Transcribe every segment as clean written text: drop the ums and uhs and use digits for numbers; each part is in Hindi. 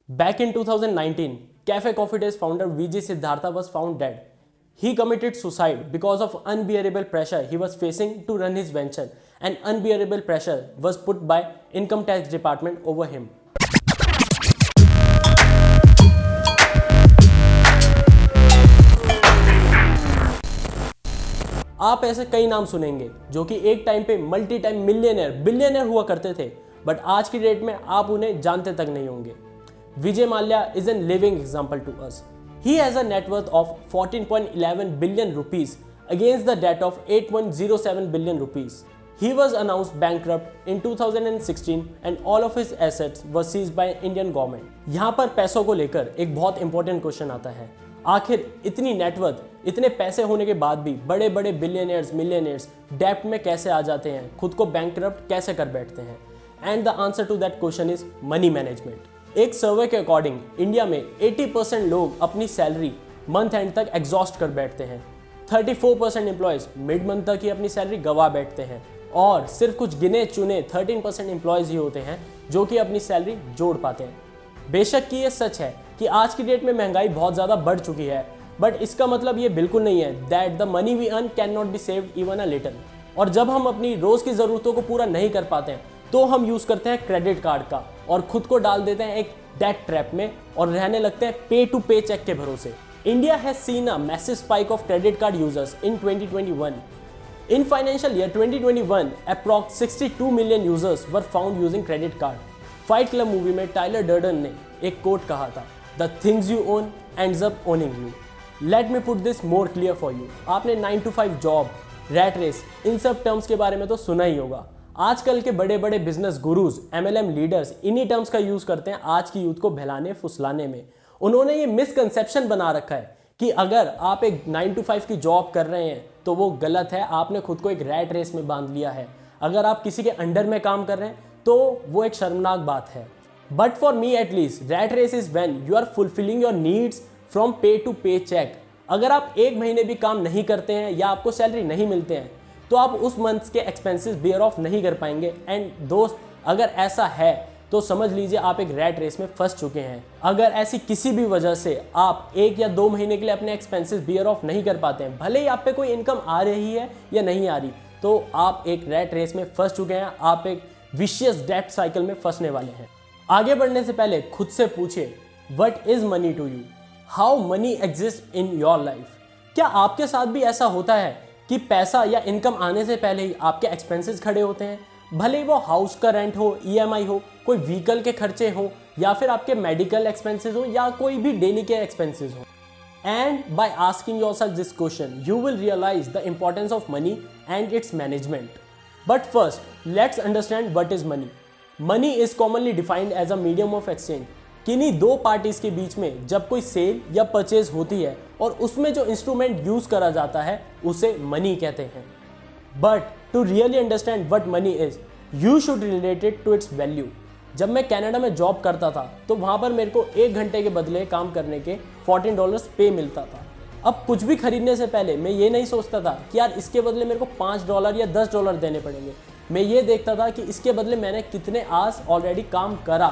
Back in 2019, Cafe Coffee Days founder VG Siddhartha was found dead. He committed suicide because of unbearable pressure he was facing to run his venture, and unbearable pressure was put by income tax department over him. आप ऐसे कई नाम सुनेंगे जो कि एक टाइम पे मल्टी टाइम मिलियनर बिलियनर हुआ करते थे, बट आज की डेट में आप उन्हें जानते तक नहीं होंगे. Vijay Mallya is a living example to us. He has a net worth of 14.11 billion rupees against the debt of 8.07 billion rupees. He was announced bankrupt in 2016 and all of his assets were seized by Indian government. यहाँ पर पैसों को लेकर एक बहुत इंपॉर्टेंट क्वेश्चन आता है. आखिर इतनी नेटवर्थ, इतने पैसे होने के बाद भी बड़े बड़े बिलियनर्स मिलियनर्स डेप्ट में कैसे आ जाते हैं, खुद को बैंकरप्ट कैसे कर बैठते हैं? And the answer to that question is money management. एक सर्वे के अकॉर्डिंग इंडिया में 80% लोग अपनी सैलरी मंथ एंड तक एग्जॉस्ट कर बैठते हैं. 34% एम्प्लॉयज मिड मंथ तक ही अपनी सैलरी गवा बैठते हैं और सिर्फ कुछ गिने चुने 13% एम्प्लॉयज ही होते हैं जो कि अपनी सैलरी जोड़ पाते हैं. बेशक कि ये सच है कि आज की डेट में महंगाई बहुत ज़्यादा बढ़ चुकी है, बट इसका मतलब ये बिल्कुल नहीं है that the money we earn can not be saved even a little. और जब हम अपनी रोज़ की ज़रूरतों को पूरा नहीं कर पाते हैं तो हम यूज़ करते हैं क्रेडिट कार्ड का और खुद को डाल देते हैं एक डेट ट्रैप में और रहने लगते हैं पे टू पे चेक के भरोसे. India has seen a massive spike of credit card users in 2021. In financial year 2021, approx 62 million users were found using credit card. Fight club movie में टाइलर डर्डन ने एक कोट कहा था, the things you own ends up owning you. Let me put this more clear for you. आपने 9 to 5 जॉब, रैट रेस, इन सब टर्म्स के बारे में तो सुना ही होगा. आजकल के बड़े बड़े बिजनेस गुरुज, MLM लीडर्स इन्हीं टर्म्स का यूज करते हैं आज की यूथ को बहलाने फुसलाने में. उन्होंने ये मिसकंसेप्शन बना रखा है कि अगर आप एक 9 to 5 की जॉब कर रहे हैं तो वो गलत है, आपने खुद को एक रैट रेस में बांध लिया है. अगर आप किसी के अंडर में काम कर रहे हैं तो वो एक शर्मनाक बात है. But for me at least rat race is when you are fulfilling your needs from pay to pay cheque. अगर आप एक महीने भी काम नहीं करते हैं या आपको सैलरी नहीं मिलते हैं तो आप उस मंथ के एक्सपेंसेस बियर ऑफ नहीं कर पाएंगे. एंड दोस्त, अगर ऐसा है तो समझ लीजिए आप एक रैट रेस में फंस चुके हैं. अगर ऐसी किसी भी वजह से आप 1 या 2 महीने के लिए अपने एक्सपेंसेस बियर ऑफ नहीं कर पाते हैं, भले ही आप पे कोई इनकम आ रही है या नहीं आ रही, तो आप एक रैट रेस में फंस चुके हैं. आप एक विशियस डेट साइकिल में फंसने वाले हैं. आगे बढ़ने से पहले खुद से पूछिए, what is money to you? How money exist in your life? क्या आपके साथ भी ऐसा होता है कि पैसा या इनकम आने से पहले ही आपके एक्सपेंसेस खड़े होते हैं? भले ही वो हाउस का रेंट हो, EMI हो, कोई व्हीकल के खर्चे हो, या फिर आपके मेडिकल एक्सपेंसेस हो, या कोई भी डेली के एक्सपेंसेस हो. And by asking yourself this question you will realise the importance of money and its management. But first, let's understand what is money. Money is commonly defined as a medium of exchange. किन्हीं दो पार्टीज के बीच में जब कोई सेल या परचेज होती है और उसमें जो इंस्ट्रूमेंट यूज करा जाता है उसे मनी कहते हैं. But to really understand what money is, you should relate it to its value. जब मैं कनाडा में जॉब करता था तो वहाँ पर मेरे को 1 घंटे के बदले काम करने के $14 पे मिलता था. अब कुछ भी खरीदने से पहले मैं ये नहीं सोचता था कि यार इसके बदले मेरे को $5 या $10 देने पड़ेंगे. मैं ये देखता था कि इसके बदले मैंने कितने आवर्स ऑलरेडी काम करा.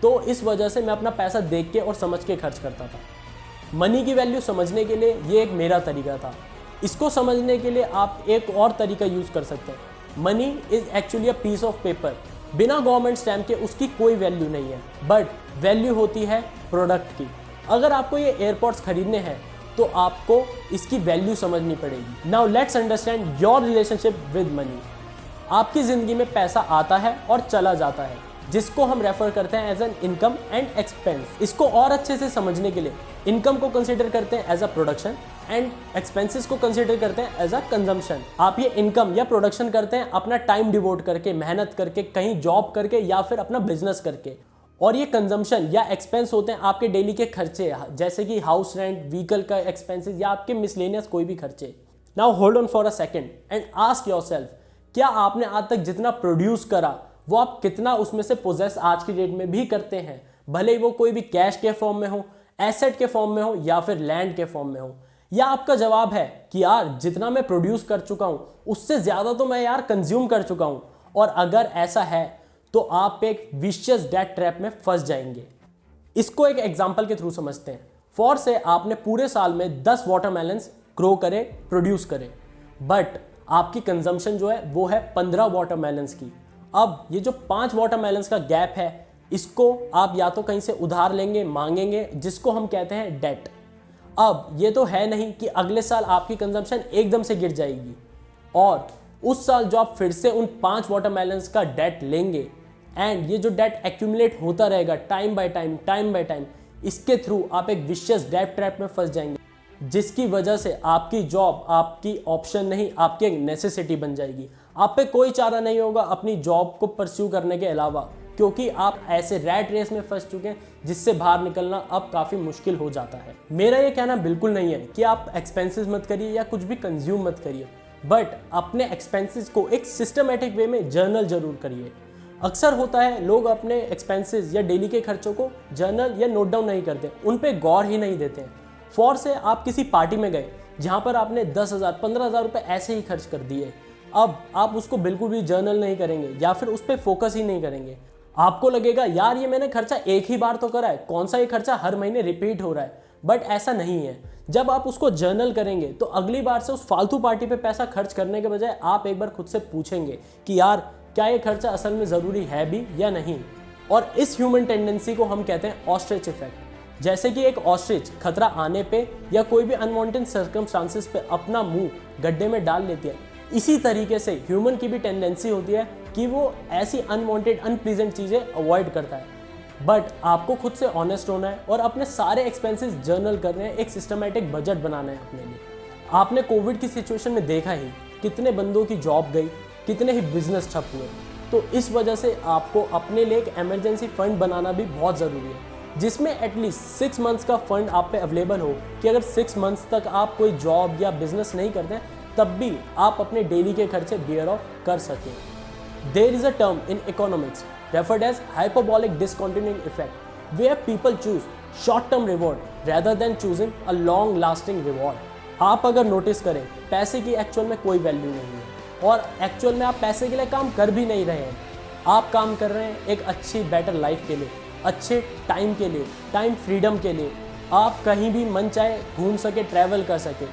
तो इस वजह से मैं अपना पैसा देख के और समझ के खर्च करता था. मनी की वैल्यू समझने के लिए ये एक मेरा तरीका था. इसको समझने के लिए आप एक और तरीका यूज़ कर सकते हैं. Money is actually a piece of paper. बिना गवर्नमेंट स्टैम्प के उसकी कोई वैल्यू नहीं है, बट वैल्यू होती है प्रोडक्ट की. अगर आपको ये एयरपोर्ट्स खरीदने हैं तो आपको इसकी वैल्यू समझनी पड़ेगी. Now let's understand your relationship with money. आपकी ज़िंदगी में पैसा आता है और चला जाता है, जिसको हम रेफर करते हैं as an income and expense. इसको और अच्छे से समझने के लिए इनकम को कंसिडर करते हैं as a production and expenses को कंसिडर करते हैं एज अ कंजम्पशन. आप ये इनकम या प्रोडक्शन करते हैं अपना टाइम डिवोट करके, मेहनत करके, कहीं जॉब करके या फिर अपना बिजनेस करके. और ये कंजम्पशन या एक्सपेंस होते हैं आपके डेली के खर्चे, जैसे कि हाउस रेंट, व्हीकल का एक्सपेंसेस या आपके मिसलेनियस कोई भी खर्चे. Now hold on for a second and ask yourself, क्या आपने आज तक जितना प्रोड्यूस करा वो आप कितना उसमें से पोजेस आज की डेट में भी करते हैं? भले ही वो कोई भी कैश के फॉर्म में हो, एसेट के फॉर्म में हो या फिर लैंड के फॉर्म में हो. या आपका जवाब है कि यार जितना मैं प्रोड्यूस कर चुका हूं उससे ज़्यादा तो मैं यार कंज्यूम कर चुका हूं. और अगर ऐसा है तो आप एक विशियस डेट ट्रैप में फंस जाएंगे. इसको एक एग्जाम्पल के थ्रू समझते हैं। फॉर से आपने पूरे साल में 10 वाटरमेलन्स ग्रो करे, प्रोड्यूस करे, बट आपकी कंजम्पशन जो है वो है 15 वाटरमेलन्स की। अब ये जो 5 वाटरमेलन्स का गैप है, इसको आप या तो कहीं से उधार लेंगे, मांगेंगे, जिसको हम कहते हैं डेट। अब ये तो है नहीं कि अगले साल आपकी कंजम्पशन एकदम से गिर जाएगी और उस साल जो आप फिर से उन 5 वाटरमेलन्स का डेट लेंगे एंड ये जो डेट एक्यूमुलेट होता रहेगा टाइम बाय टाइम, इसके थ्रू आप एक विशियस डेट ट्रैप में फंस जाएंगे, जिसकी वजह से आपकी जॉब आपकी ऑप्शन नहीं, आपकी एक नेसेसिटी बन जाएगी। आप पे कोई चारा नहीं होगा अपनी जॉब को परस्यू करने के अलावा, क्योंकि आप ऐसे रैट रेस में फंस चुके हैं जिससे बाहर निकलना अब काफ़ी मुश्किल हो जाता है। मेरा ये कहना बिल्कुल नहीं है कि आप एक्सपेंसेस मत करिए या कुछ भी कंज्यूम मत करिए, बट अपने एक्सपेंसेस को एक सिस्टमेटिक वे में जर्नल जरूर करिए। अक्सर होता है लोग अपने एक्सपेंसेस या डेली के खर्चों को जर्नल या नोट डाउन नहीं करते, उन पे गौर ही नहीं देते हैं। फॉर से आप किसी पार्टी में गए जहाँ पर आपने 10,000 15,000 रुपये ऐसे ही खर्च कर दिए, अब आप उसको बिल्कुल भी जर्नल नहीं करेंगे या फिर उस पर फोकस ही नहीं करेंगे। आपको लगेगा यार ये मैंने खर्चा एक ही बार तो करा है, कौन सा ये खर्चा हर महीने रिपीट हो रहा है, बट ऐसा नहीं है। जब आप उसको जर्नल करेंगे तो अगली बार से उस फालतू पार्टी पे पैसा खर्च करने के बजाय आप एक बार खुद से पूछेंगे कि यार क्या ये खर्चा असल में ज़रूरी है भी या नहीं। और इस ह्यूमन टेंडेंसी को हम कहते हैं ऑस्ट्रिच इफेक्ट। जैसे कि एक ऑस्ट्रिच खतरा आने पे या कोई भी अनवांटेड सर्कमस्टांसेस पे अपना मुंह गड्ढे में डाल लेती है, इसी तरीके से ह्यूमन की भी टेंडेंसी होती है कि वो ऐसी अनवांटेड अनप्लीजेंट चीज़ें अवॉइड करता है। बट आपको खुद से ऑनेस्ट होना है और अपने सारे एक्सपेंसेस जर्नल करने हैं, एक सिस्टमेटिक बजट बनाना है अपने लिए। आपने कोविड की सिचुएशन में देखा ही कितने बंदों की जॉब गई, कितने ही बिजनेस ठप हुए। तो इस वजह से आपको अपने लिए एक इमरजेंसी फंड बनाना भी बहुत ज़रूरी है, जिसमें एटलीस्ट 6 मंथ्स का फंड आप पे अवेलेबल हो कि अगर 6 मंथ्स तक आप कोई जॉब या बिजनेस नहीं करते तब भी आप अपने डेली के खर्चे बियर ऑफ कर सकें। There is a term in economics referred as hyperbolic discontinuing effect, where people choose short-term reward rather than choosing a long-lasting reward. आप अगर नोटिस करें पैसे की एक्चुअल में कोई वैल्यू नहीं है और एक्चुअल में आप पैसे के लिए काम कर भी नहीं रहे हैं। आप काम कर रहे हैं एक अच्छी बेटर लाइफ के लिए, अच्छे टाइम के लिए, टाइम फ्रीडम के लिए। आप कहीं भी मन चाहे घूम सके, ट्रैवल कर सके,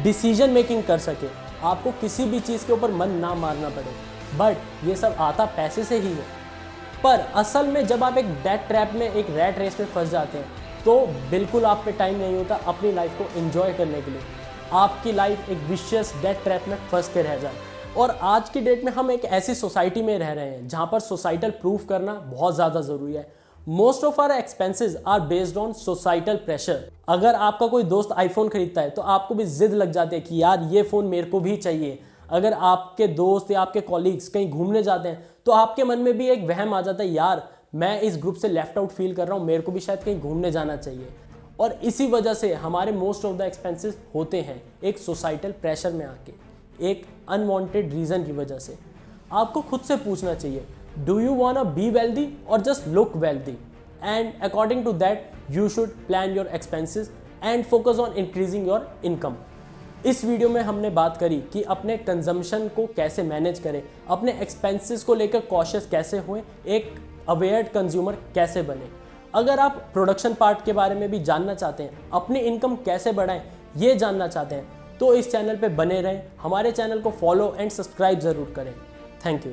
डिसीजन मेकिंग कर सके, आपको किसी भी चीज़ के ऊपर मन ना मारना पड़े। बट ये सब आता पैसे से ही है। पर असल में जब आप एक डेट ट्रैप में, एक रैट रेस में फंस जाते हैं तो बिल्कुल आप पे टाइम नहीं होता अपनी लाइफ को एंजॉय करने के लिए। आपकी लाइफ एक विशियस डेट ट्रैप में फंस के रह जाए। और आज की डेट में हम एक ऐसी सोसाइटी में रह रहे हैं जहाँ पर सोसाइटल प्रूफ करना बहुत ज़्यादा ज़रूरी है। Most of our expenses are based on societal pressure. अगर आपका कोई दोस्त आईफोन खरीदता है तो आपको भी जिद लग जाती है कि यार ये फ़ोन मेरे को भी चाहिए। अगर आपके दोस्त या आपके कॉलीग्स कहीं घूमने जाते हैं तो आपके मन में भी एक वहम आ जाता है, यार मैं इस ग्रुप से लेफ्ट आउट फील कर रहा हूँ, मेरे को भी शायद कहीं घूमने जाना चाहिए। और इसी वजह से हमारे मोस्ट ऑफ द एक्सपेंसेस होते हैं एक सोसाइटल प्रेशर में आके, एक अनवांटेड रीज़न की वजह से। आपको खुद से पूछना चाहिए, do you want be wealthy और just look wealthy? And according to that you should plan your expenses and focus on increasing your income. इस वीडियो में हमने बात करी कि अपने कंजम्पशन को कैसे मैनेज करें, अपने एक्सपेंसेस को लेकर कॉशियस कैसे हुए, एक अवेयर कंज्यूमर कैसे बने। अगर आप प्रोडक्शन पार्ट के बारे में भी जानना चाहते हैं, अपनी इनकम कैसे बढ़ाएं ये जानना चाहते हैं, तो इस चैनल पे बने रहें। हमारे चैनल को फॉलो एंड सब्सक्राइब ज़रूर करें। Thank you.